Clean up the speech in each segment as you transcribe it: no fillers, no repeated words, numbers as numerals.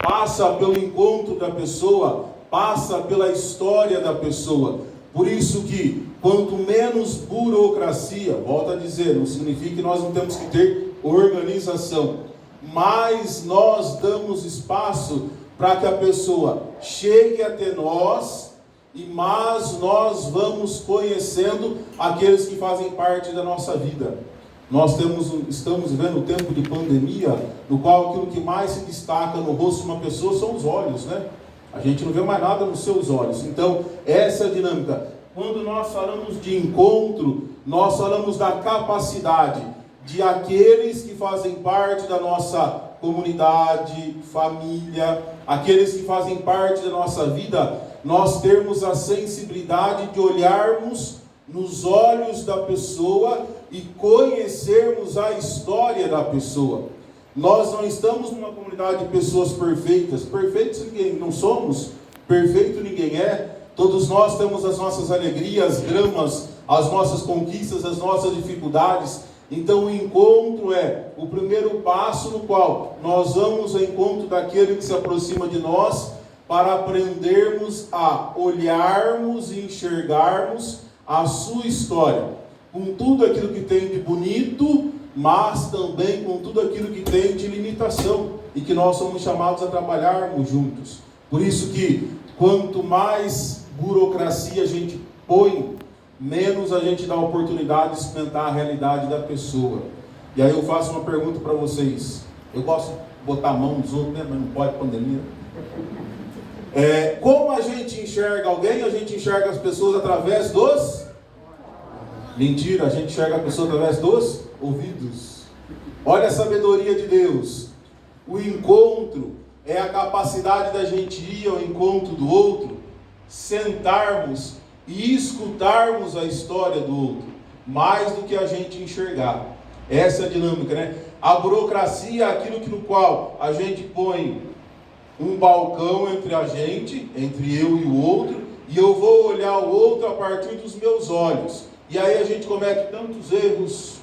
passa pelo encontro da pessoa, passa pela história da pessoa. Por isso que, quanto menos burocracia, volto a dizer, não significa que nós não temos que ter organização, mas nós damos espaço para que a pessoa chegue até nós, mas nós vamos conhecendo aqueles que fazem parte da nossa vida. Nós estamos vivendo um tempo de pandemia, no qual aquilo que mais se destaca no rosto de uma pessoa são os olhos, né? A gente não vê mais nada nos seus olhos. Então, essa é a dinâmica. Quando nós falamos de encontro, nós falamos da capacidade de aqueles que fazem parte da nossa comunidade, família, aqueles que fazem parte da nossa vida, nós termos a sensibilidade de olharmos nos olhos da pessoa e conhecermos a história da pessoa. Nós não estamos numa comunidade de pessoas perfeitas. Perfeitos ninguém, não somos. Perfeito ninguém é. Todos nós temos as nossas alegrias, dramas, as nossas conquistas, as nossas dificuldades. Então o encontro é o primeiro passo no qual nós vamos ao encontro daquele que se aproxima de nós para aprendermos a olharmos e enxergarmos a sua história, com tudo aquilo que tem de bonito, mas também com tudo aquilo que tem de limitação, e que nós somos chamados a trabalharmos juntos. Por isso que quanto mais burocracia a gente põe, menos a gente dá a oportunidade de experimentar a realidade da pessoa. E aí eu faço uma pergunta para vocês. Eu gosto de botar a mão nos outros, né? Mas não pode, pandemia. Como a gente enxerga alguém? A gente enxerga as pessoas através dos... Mentira, a gente enxerga a pessoa através dos ouvidos. Olha a sabedoria de Deus. O encontro é a capacidade da gente ir ao encontro do outro, sentarmos e escutarmos a história do outro, mais do que a gente enxergar. Essa é a dinâmica, né? A burocracia é aquilo no qual a gente põe um balcão entre a gente, entre eu e o outro, e eu vou olhar o outro a partir dos meus olhos. E aí a gente comete tantos erros,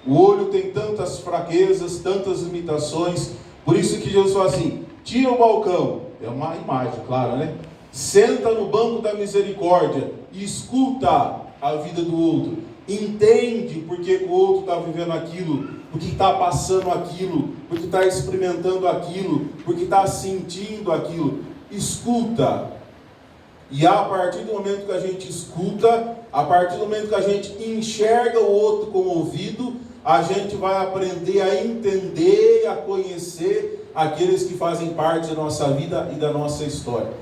o olho tem tantas fraquezas, tantas limitações. Por isso que Jesus fala assim: tira o balcão, é uma imagem, claro, né? Senta no banco da misericórdia e escuta a vida do outro. Entende porque o outro está vivendo aquilo, porque está passando aquilo, porque está experimentando aquilo, porque está sentindo aquilo. Escuta. E a partir do momento que a gente escuta, a partir do momento que a gente enxerga o outro com o ouvido, a gente vai aprender a entender e a conhecer aqueles que fazem parte da nossa vida e da nossa história.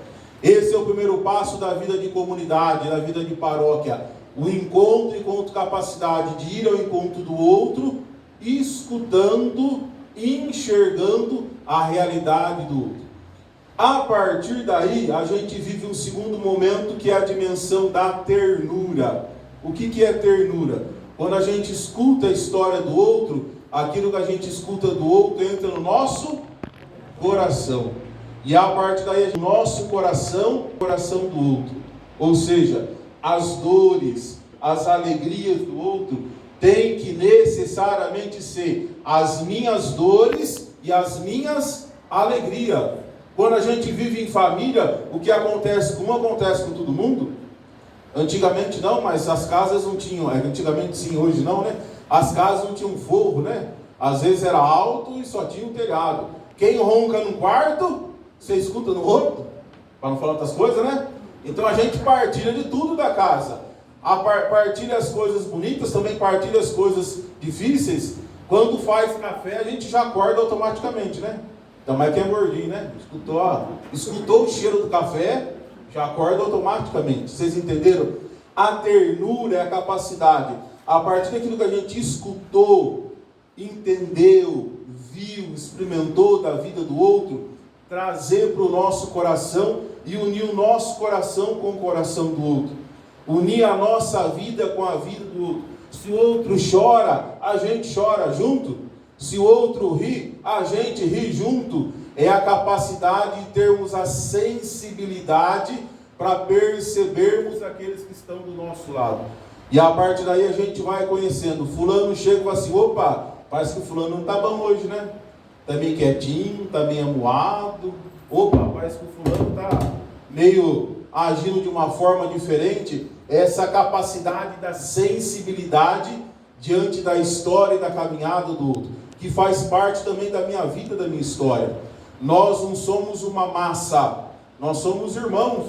Esse é o primeiro passo da vida de comunidade, da vida de paróquia. O encontro enquanto capacidade de ir ao encontro do outro, escutando e enxergando a realidade do outro. A partir daí, a gente vive um segundo momento, que é a dimensão da ternura. O que é ternura? Quando a gente escuta a história do outro, aquilo que a gente escuta do outro entra no nosso coração. E a partir daí, o nosso coração, o coração do outro. Ou seja, as dores, as alegrias do outro tem que necessariamente ser as minhas dores e as minhas alegrias. Quando a gente vive em família, o que acontece, como acontece com todo mundo, antigamente não, mas as casas não tinham, antigamente sim, hoje não, né? As casas não tinham forro, né? Às vezes era alto e só tinha um telhado. Quem ronca num quarto, você escuta no outro, para não falar outras coisas, né? Então a gente partilha de tudo da casa. Partilha as coisas bonitas, também partilha as coisas difíceis. Quando faz café, a gente já acorda automaticamente, né? Então, mas quem é gordinho, né? Escutou o cheiro do café, já acorda automaticamente. Vocês entenderam? A ternura é a capacidade, a partir daquilo que a gente escutou, entendeu, viu, experimentou da vida do outro, trazer para o nosso coração e unir o nosso coração com o coração do outro. Unir a nossa vida com a vida do outro. Se o outro chora, a gente chora junto. Se o outro ri, a gente ri junto. É a capacidade de termos a sensibilidade para percebermos aqueles que estão do nosso lado. E a partir daí a gente vai conhecendo. Fulano chega e fala assim: opa, parece que fulano não está bom hoje, né? está meio quietinho, está meio amuado. Opa, parece que o fulano está meio agindo de uma forma diferente. Essa capacidade da sensibilidade diante da história e da caminhada do outro, que faz parte também da minha vida, da minha história. Nós não somos uma massa, nós somos irmãos,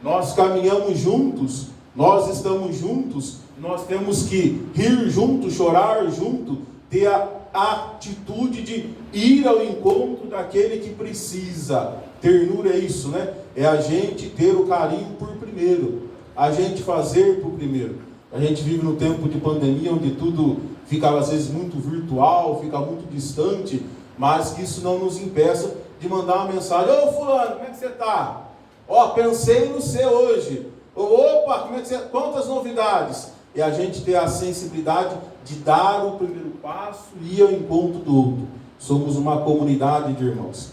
nós caminhamos juntos, nós estamos juntos, nós temos que rir junto, chorar junto, ter a atitude de ir ao encontro daquele que precisa. Ternura é isso, né? É a gente ter o carinho por primeiro, a gente fazer por primeiro. A gente vive no tempo de pandemia, onde tudo fica às vezes muito virtual, fica muito distante, mas que isso não nos impeça de mandar uma mensagem: ô fulano, como é que você está? Ó, pensei no você hoje. Opa, como é que você... quantas novidades? E a gente ter a sensibilidade de dar o primeiro passo e ir ao encontro do outro. Somos uma comunidade de irmãos.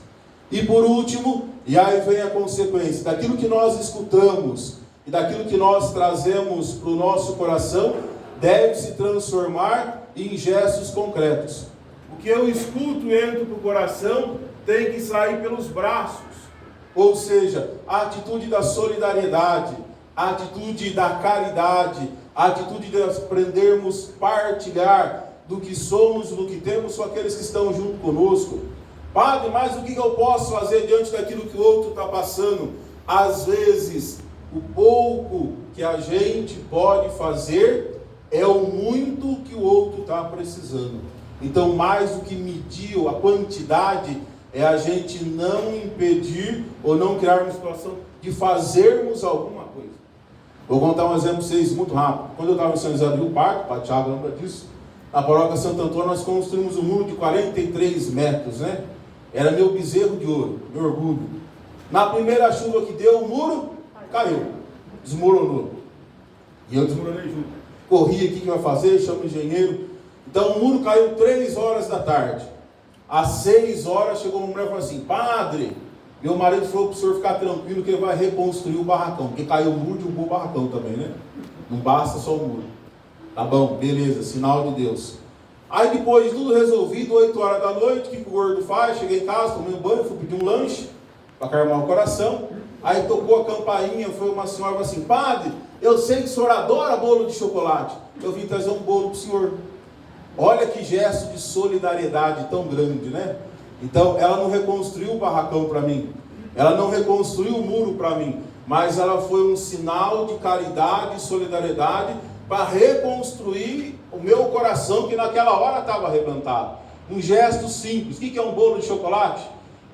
E por último, e aí vem a consequência, daquilo que nós escutamos e daquilo que nós trazemos para o nosso coração, deve se transformar em gestos concretos. O que eu escuto e entro para o coração tem que sair pelos braços. Ou seja, a atitude da solidariedade, a atitude da caridade, a atitude de aprendermos a partilhar do que somos, do que temos com aqueles que estão junto conosco. Padre, mas o que eu posso fazer diante daquilo que o outro está passando? Às vezes, o pouco que a gente pode fazer é o muito que o outro está precisando. Então, mais do que medir a quantidade, é a gente não impedir ou não criar uma situação de fazermos alguma coisa. Vou contar um exemplo para vocês muito rápido. Quando eu estava em São José do Rio Parque, o Padre Thiago lembra disso, na paróquia Santo Antônio nós construímos um muro de 43 metros, né? Era meu bezerro de ouro, meu orgulho. Na primeira chuva que deu, o muro caiu, desmoronou. E eu desmoronei junto. Corri aqui, o que vai fazer? Chamo o engenheiro. Então o muro caiu 3 horas da tarde. Às 6 horas chegou uma mulher e falou assim: padre, meu marido falou para o senhor ficar tranquilo que ele vai reconstruir o barracão, porque caiu o muro, derrubou o barracão também, né? Não basta só o muro. Tá bom, beleza, sinal de Deus. Aí depois de tudo resolvido, 8 horas da noite, o que o gordo faz? Cheguei em casa, tomei um banho, fui pedir um lanche para acalmar o coração. Aí tocou a campainha, foi uma senhora e falou assim: padre, eu sei que o senhor adora bolo de chocolate, eu vim trazer um bolo para o senhor. Olha que gesto de solidariedade tão grande, né? Então, ela não reconstruiu o barracão para mim, ela não reconstruiu o muro para mim, mas ela foi um sinal de caridade e solidariedade para reconstruir o meu coração, que naquela hora estava arrebentado. Um gesto simples. O que é um bolo de chocolate?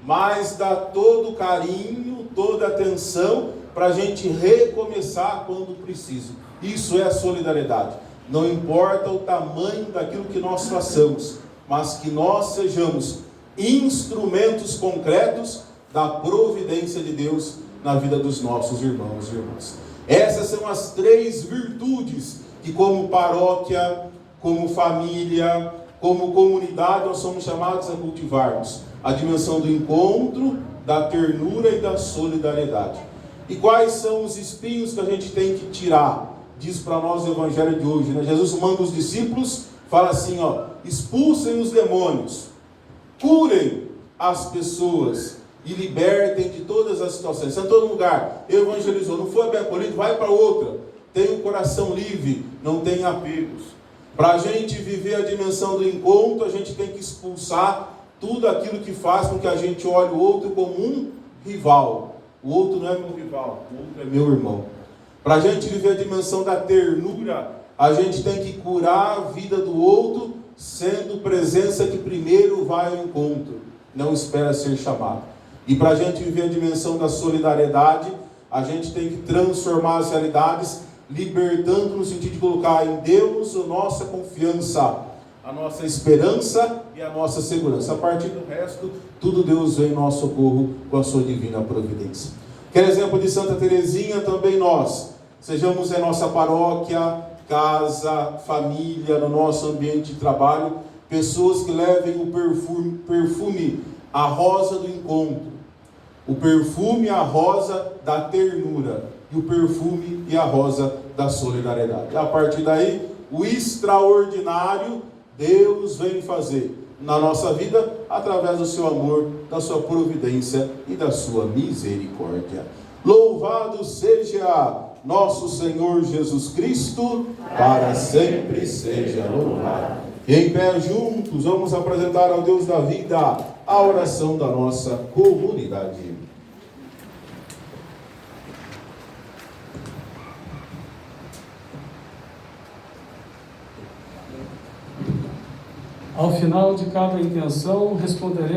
Mas dá todo o carinho, toda a atenção para a gente recomeçar quando precisa. Isso é solidariedade. Não importa o tamanho daquilo que nós façamos, mas que nós sejamos instrumentos concretos da providência de Deus na vida dos nossos irmãos e irmãs. Essas são as 3 virtudes que, como paróquia, como família, como comunidade, nós somos chamados a cultivarmos. A dimensão do encontro, da ternura e da solidariedade. E quais são os espinhos que a gente tem que tirar? Diz para nós o evangelho de hoje, né? Jesus manda os discípulos, fala assim, ó: expulsem os demônios, curem as pessoas e libertem de todas as situações. Está em todo lugar, evangelizou, não foi bem acolhido, vai para outra. Tem um coração livre, não tem apegos. Para a gente viver a dimensão do encontro, a gente tem que expulsar tudo aquilo que faz com que a gente olhe o outro como um rival. O outro não é meu rival, o outro é meu irmão. Para a gente viver a dimensão da ternura, a gente tem que curar a vida do outro, sendo presença que primeiro vai ao encontro, não espera ser chamado. E para a gente viver a dimensão da solidariedade, a gente tem que transformar as realidades, libertando no sentido de colocar em Deus a nossa confiança, a nossa esperança e a nossa segurança. A partir do resto, tudo Deus vem em nosso socorro com a sua divina providência. Aquele exemplo de Santa Teresinha, também nós sejamos em nossa paróquia, casa, família, no nosso ambiente de trabalho, pessoas que levem o perfume, a rosa do encontro, o perfume, a rosa da ternura, e o perfume e a rosa da solidariedade. A partir daí, o extraordinário Deus vem fazer na nossa vida, através do seu amor, da sua providência e da sua misericórdia. Louvado seja nosso Senhor Jesus Cristo, para sempre seja louvado. Em pé juntos, vamos apresentar ao Deus da vida a oração da nossa comunidade. Ao final de cada intenção, responderemos